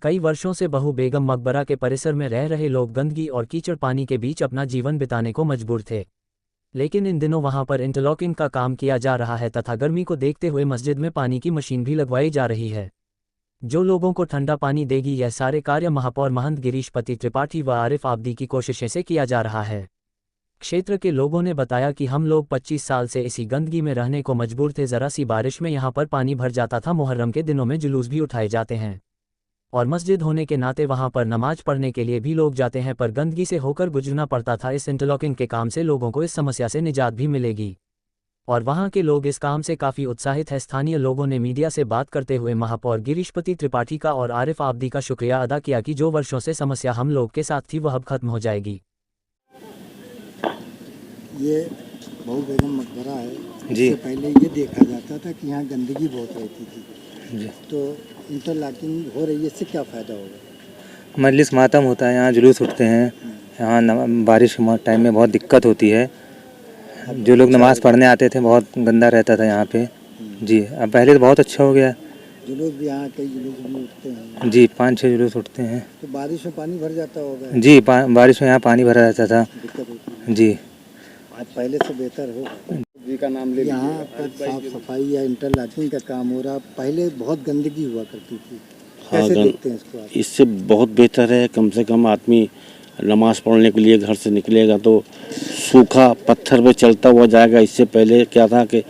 कई वर्षों से बहू बेगम मकबरा के परिसर में रह रहे लोग गंदगी और कीचड़ पानी के बीच अपना जीवन बिताने को मजबूर थे। लेकिन इन दिनों वहां पर इंटरलॉकिंग का काम किया जा रहा है तथा गर्मी को देखते हुए मस्जिद में पानी की मशीन भी लगवाई जा रही है, जो लोगों को ठंडा पानी देगी। यह सारे कार्य महापौर महंत गिरीशपति त्रिपाठी व आरिफ आब्दी की कोशिशें से किया जा रहा है। क्षेत्र के लोगों ने बताया कि हम लोग 25 साल से इसी गंदगी में रहने को मजबूर थे। जरा सी बारिश में यहाँ पर पानी भर जाता था। मुहर्रम के दिनों में जुलूस भी उठाए जाते हैं और मस्जिद होने के नाते वहां पर नमाज पढ़ने के लिए भी लोग जाते हैं, पर गंदगी से होकर गुजरना पड़ता था। इस इंटरलॉकिंग के काम से लोगों को इस समस्या से निजात भी मिलेगी और वहां के लोग इस काम से काफ़ी उत्साहित हैं। स्थानीय लोगों ने मीडिया से बात करते हुए महापौर गिरीशपति त्रिपाठी का और आरिफ आब्दी का शुक्रिया अदा किया कि जो वर्षों से समस्या हम लोग के साथ थी वह अब खत्म हो जाएगी। ये बहू बेगम मकबरा है जी। इससे पहले ये देखा जाता था कि यहाँ गंदगी बहुत रहती थी जी। तो इंटरलॉकिंग हो रही है, इससे क्या फ़ायदा होगा? मजलिस मातम होता है, यहाँ जुलूस उठते हैं, यहाँ बारिश के टाइम में बहुत दिक्कत होती है। जो लोग नमाज़ पढ़ने आते थे बहुत गंदा रहता था यहाँ पे जी। अब पहले तो बहुत अच्छा हो गया। जुलूस भी यहाँ कई जुलूस भी उठते हैं जी, 5-6 जुलूस उठते हैं। तो बारिश में पानी भर जाता होगा जी। बारिश में यहाँ पानी भरा रहता था, दिक्कत होती जी। आज पहले से बेहतर होगा जी का नाम ले। यहाँ पर साफ सफाई या इंटरलॉकिंग का काम हो रहा, पहले बहुत गंदगी हुआ करती थी। कैसे देखते हैं इसको आप? इससे बहुत बेहतर है। कम से कम आदमी नमाज़ पढ़ने के लिए घर से निकलेगा तो सूखा पत्थर पे चलता हुआ जाएगा। इससे पहले क्या था कि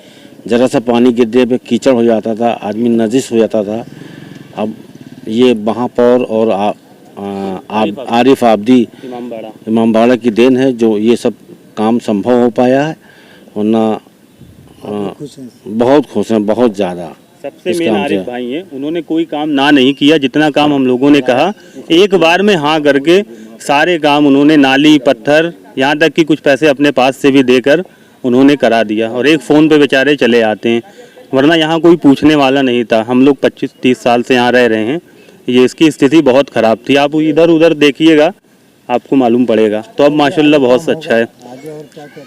ज़रा सा पानी गिरने पे कीचड़ हो जाता था, आदमी नजिस हो जाता था। अब ये महापौर और आरिफ आब्दी इमामबाड़ा की देन है जो ये सब काम संभव हो पाया है। वरना बहुत खुश हैं, बहुत ज़्यादा। सबसे मेन आरिफ भाई हैं, उन्होंने कोई काम ना नहीं किया। जितना काम हम लोगों ने कहा एक बार में हाँ करके सारे काम उन्होंने, नाली पत्थर यहाँ तक कि कुछ पैसे अपने पास से भी देकर उन्होंने करा दिया और एक फ़ोन पे बेचारे चले आते हैं। वरना यहाँ कोई पूछने वाला नहीं था। हम लोग 25-30 साल से यहाँ रह रहे हैं। ये इसकी स्थिति बहुत ख़राब थी। आप इधर उधर देखिएगा आपको मालूम पड़ेगा। तो अब माशाल्लाह बहुत अच्छा है।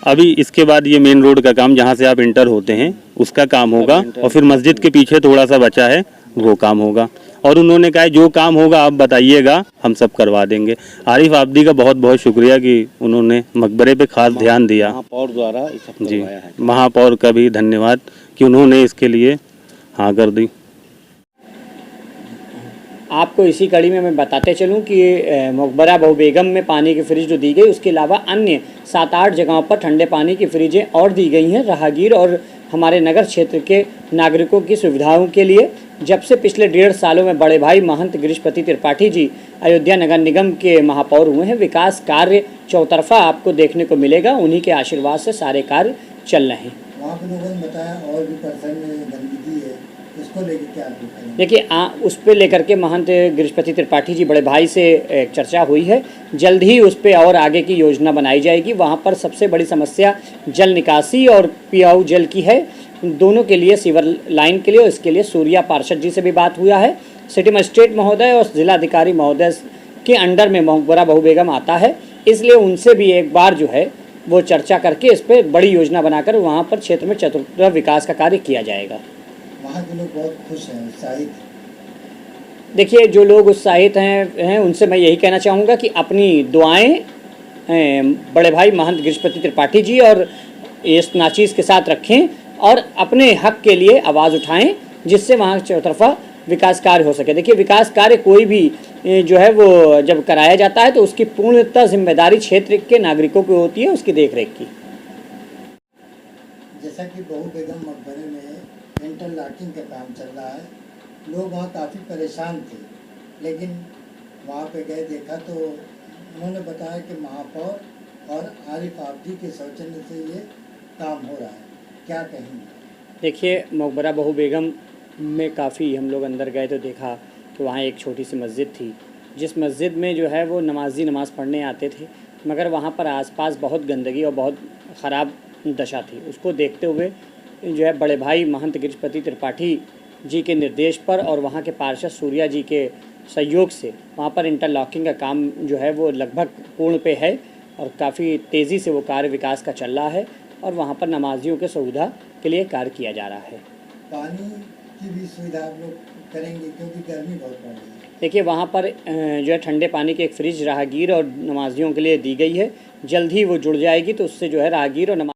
अभी इसके बाद ये मेन रोड का काम जहाँ से आप इंटर होते हैं उसका काम होगा और फिर मस्जिद के पीछे थोड़ा सा बचा है वो काम होगा। और उन्होंने कहा जो काम होगा आप बताइएगा, हम सब करवा देंगे। आरिफ आब्दी का बहुत बहुत शुक्रिया कि उन्होंने मकबरे पे खास ध्यान दिया। महापौर द्वारा जी, महापौर का भी धन्यवाद कि उन्होंने इसके लिए हाँ कर दी। आपको इसी कड़ी में मैं बताते चलूं कि मकबरा बहू बेगम में पानी की फ्रिज जो दी गई, उसके अलावा अन्य 7-8 जगहों पर ठंडे पानी की फ्रिजें और दी गई हैं राहगीर और हमारे नगर क्षेत्र के नागरिकों की सुविधाओं के लिए। जब से पिछले 1.5 सालों में बड़े भाई महंत गिरीशपति त्रिपाठी जी अयोध्या नगर निगम के महापौर हुए हैं, विकास कार्य चौतरफा आपको देखने को मिलेगा। उन्हीं के आशीर्वाद से सारे कार्य चल रहे हैं। वहाँ पर लोगों ने बताया और भी पर्सन में गंदगी है, उसको लेकर क्या देखिए उस पर लेकर के महंत गिरीशपति त्रिपाठी जी बड़े भाई से एक चर्चा हुई है। जल्द ही उस पर और आगे की योजना बनाई जाएगी। वहाँ पर सबसे बड़ी समस्या जल निकासी और पियाऊ जल की है। दोनों के लिए सीवर लाइन के लिए और इसके लिए सूर्या पार्षद जी से भी बात हुआ है। सिटी मजिस्ट्रेट महोदय और जिलाधिकारी महोदय के अंडर में मकबरा बहू बेगम आता है, इसलिए उनसे भी एक बार जो है वो चर्चा करके इस पर बड़ी योजना बनाकर वहाँ पर क्षेत्र में चतुर्थ विकास का कार्य किया जाएगा। वहाँ के लोग बहुत खुश हैं, उत्साहित। देखिए जो लोग उत्साहित हैं उनसे मैं यही कहना चाहूँगा कि अपनी दुआएं बड़े भाई महंत गिरीशपति त्रिपाठी जी और इस नाचीज़ के साथ रखें और अपने हक के लिए आवाज़ उठाएं, जिससे वहाँ चौतरफा विकास कार्य हो सके। देखिए विकास कार्य कोई भी जो है वो जब कराया जाता है तो उसकी पूर्णतः जिम्मेदारी क्षेत्र के नागरिकों की होती है, उसकी देखरेख की। जैसा कि बहू बेगम मकबरे में इंटरलॉकिंग का काम चल रहा है, लोग वहाँ काफ़ी परेशान थे, लेकिन वहाँ पे गए देखा तो उन्होंने बताया कि महापौर और आरिफ आब्दी के सौजन्य से ये काम हो रहा है। क्या कहेंगे? देखिए मकबरा बहू बेगम में काफ़ी हम लोग अंदर गए तो देखा कि वहाँ एक छोटी सी मस्जिद थी, जिस मस्जिद में जो है वो नमाजी नमाज़ पढ़ने आते थे, मगर वहाँ पर आसपास बहुत गंदगी और बहुत ख़राब दशा थी। उसको देखते हुए जो है बड़े भाई महंत गिरीशपति त्रिपाठी जी के निर्देश पर और वहाँ के पार्षद सूर्या जी के सहयोग से वहाँ पर इंटरलॉकिंग का काम जो है वो लगभग पूर्ण पे है और काफ़ी तेज़ी से वो कार्य विकास का चल रहा है और वहाँ पर नमाजियों के सुविधा के लिए कार्य किया जा रहा है। पानी की भी सुविधा आप लोग करेंगे क्योंकि गर्मी बहुत पड़ रही है। देखिए वहाँ पर जो है ठंडे पानी की एक फ्रिज राहगीर और नमाजियों के लिए दी गई है। जल्द ही वो जुड़ जाएगी तो उससे जो है राहगीर और नमाज